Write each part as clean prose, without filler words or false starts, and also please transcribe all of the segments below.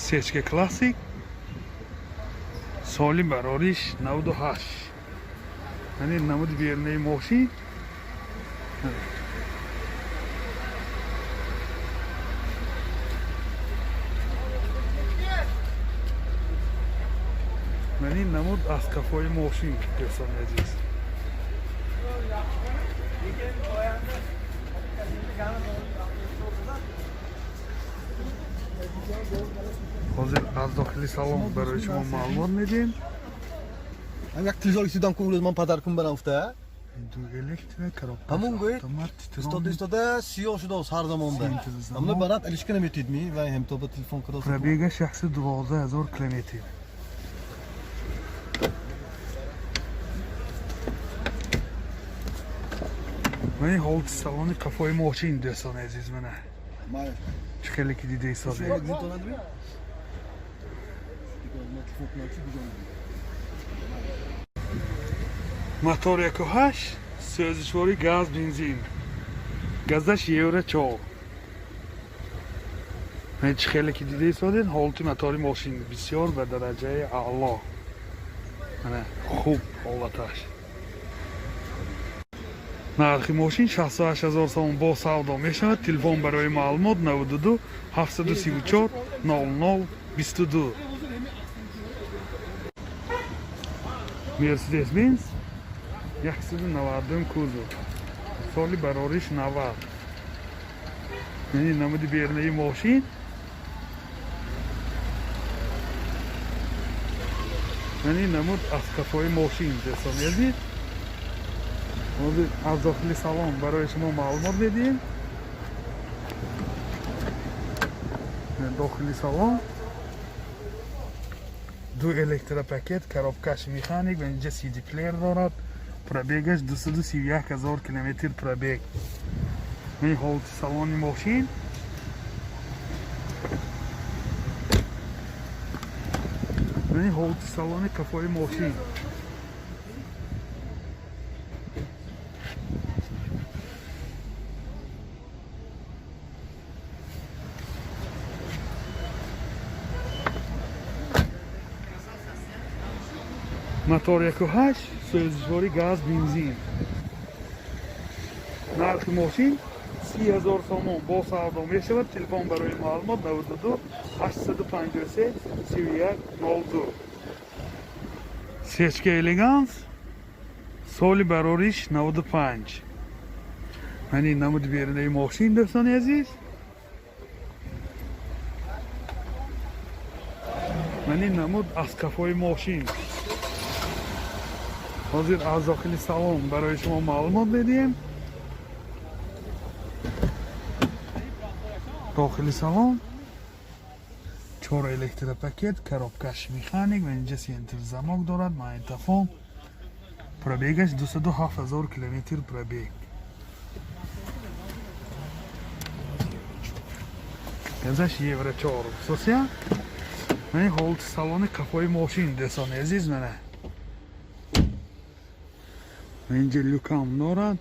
سیچک کلاسیک سالی براریش 98 یعنی نمود بیرنه ماشین یعنی نمود از کفای ماشین دوستان عزیز حاضر از داخلی سالن برای شما معلومات میدیم هم یک تیزالی دام کنم من پدرکم برافته دو الکتریک کراب همون گوید استاده سیاه شده از هر زمان ده اما برات الاشکه نمیتید می و هم تو با تلفن کراس پربیگ شخص 12000 کیلومتر من هولد سالن کفای ماشین دوستان عزیز منه چه خیلی که دیده سازه موتور 1.8 سوزشواری گاز بنزین گازش یورو 4 من چه خیلی که دیده سازه هولد موتور ماشین بسیار به درجه اعلا منه خوب حالتش نرخ ماشین 68000 سوم با سودا میشود تلفن برای معلومات 92 734 00 22 مرسدس بنز 190 کوزو سالی براریش 90 یعنی نمود بیرنه ماشین یعنی نمود از کفای ماشین دستان یزید از داخلی سالن برای شما معلومات میدیم داخلی سالن دو الکتروپاکت کارابکش میخانیک و اینجا سی دی پلیر دارد پربیگش 231,000 کیلومتر پربیگ این هولد سالن ماشین این هولد سالن کفای ماشین موتور 1.8 سوزشواری گاز بنزین نرخ ماشین 30,000 سوم با سودا میشود تلفن برای معلومات 92 853 31 02 سیچک الگانس سالی براریش 95 یعنی نمود بیرنه ماشین دوستان عزیز یعنی نمود از کفای ماشین حاضر از داخلی سالن برای شما معلومات میدیم داخلی سالن 4 الکتروپاکت کارابکش میخانیک و اینجا سینتر زماک دارد مایتافون پربیگش 207,000 کیلومتر پربیگ گازش یورو 4 سوسیا من هولد سالن کفای ماشین دوستان عزیز منه اینجا لوکام دارد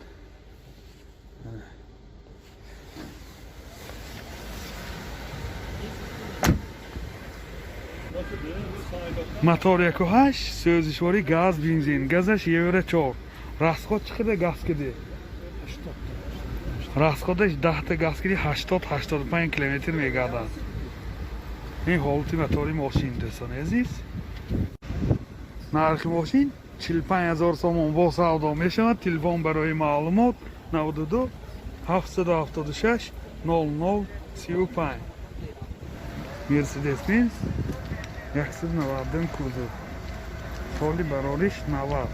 موتور 1.8 سوزشواری گاز بنزین گازش یورو 4 راسخود چقدر گاز کده راسخودش 10 تا گاز کده 80-85 کیلومتر میگردد این هولد موتور ماشین دوستان عزیز نرخ ماشین 45,000 سوم با سودا میشود تلفن برای معلومات 92 776 00 35 مرسدس بنز 190 کوزو سالی براریش 90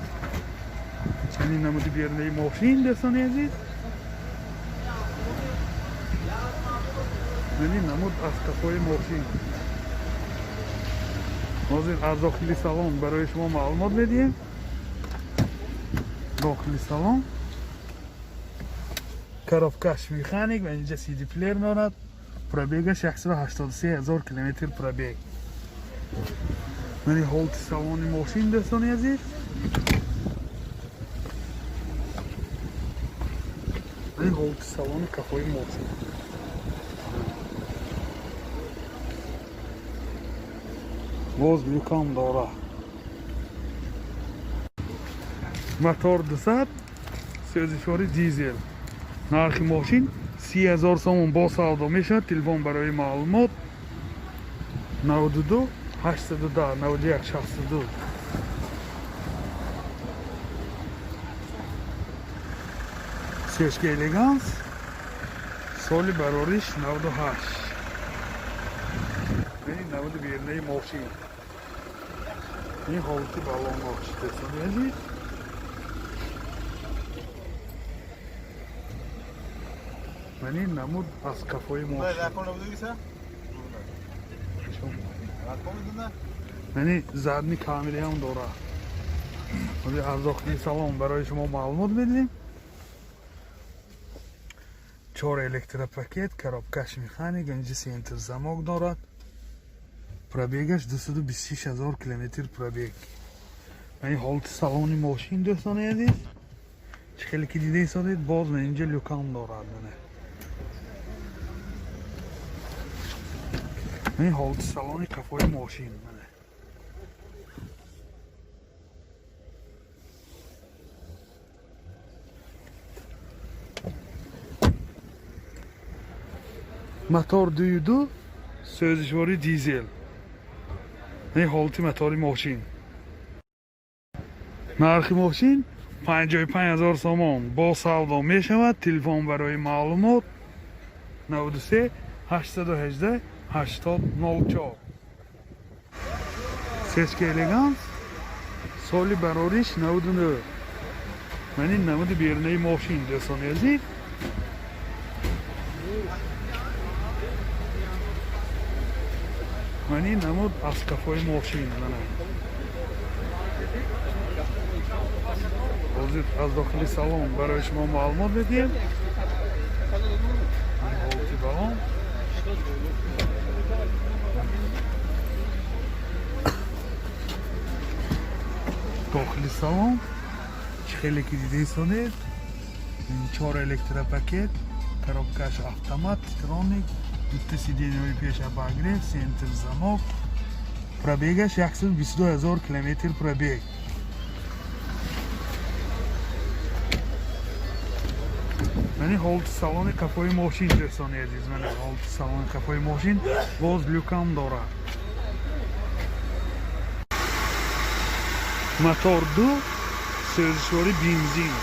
یعنی نمود بیرنه ماشین دوستان عزیز یعنی نمود از کفای ماشین حاضر از داخلی سالن برای شما معلومات میدیم داخلی سالن کارابکش میخانیک و اینجا سی دی پلیر دارد پربیگش 183,000 کیلومتر پربیگ یعنی هولد سالن ماشین دوستان عزیز این هولد سالن کفای ماشین باز لوکام داره. موتور 200 سوزشواری دیزل. نرخ ماشین 30,000 سوم با سودا میشه. تلفن برای معلومات 92 810 91 62. سیشک الگانس سال براریش 98. این 90 بیرنه ماشین. این حالتی بالون ماشین دستانیازی. من این نمود از کفای ماشین. من زدنی کاملی هم داره. ولی از داخلی سالن برای شما معلومات بدیم. 4 الکتروپاکت، коробкаш механик, اینجا سنتر замок دارد. پرابیگش 226,000 کیلومتر پرابیگ. من این حالت سالن ماشین دوستان عزیز. چخیلی که دیده ایستادید باز من اینجا لوکام دارد. من این حالت سالن کفای ماشین منه. موتور 22 سوزشواری دیزل. این حالت موتور ماشین. نرخ ماشین 55,000 سوم با سودا می شود. تلفن برای معلومات 93 818 8004. سیسک الگانس سالی براریش 99. من این 90 بیرنه ماشین دوستان عزیز. من این نمود از کفای ماشین منه. از داخلی سالن برای شما معلومات بدیم. این حالتی بالون. داخلی سالن خیلی که دیده ایستادید. 4 الکتروپاکت، коробкаш автомат, троник, дутта сиденьёи пеша багрев, сентр замок. Пробегаш 122,000 километр пробег. Мани ҳолти салони кафои мошин дӯстони азиз, мани ҳолти салони кафои мошин боз люкам дорад. Мотор 2 сӯзишвори бензин.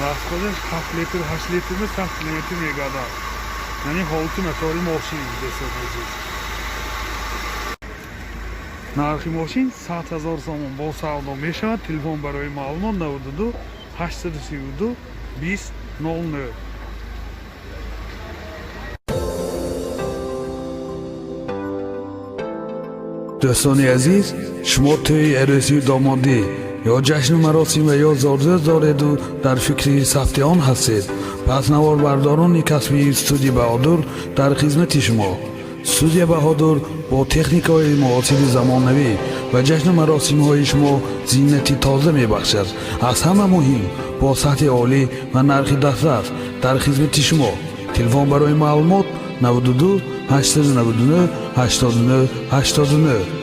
расходаш 7 литр 8 литр 100 километр мегардад. яъне ҳолати мотори мошин дӯстони азиз. нархи мошин 100,000 сомон бо савдо мешавад. телефон барои маълумот 92 832 20 00. дӯстони азиз, шумо тӯи арӯсию домодӣ ё ҷашну маросим ва ё зорзӯз дореду дар фикри сафти он ҳастед? пас наворбардорони касби студия баҳодур дар хизмати шумо. студия баҳодур бо техникаҳои муосири замонавӣ ва ҷашну маросимҳои шумо зиннати тоза мебахшад. аз ҳама муҳим бо сатҳи олӣ ва нархи дастрас дар хизмати шумо. телефон барои маълумот 92 899 89 89.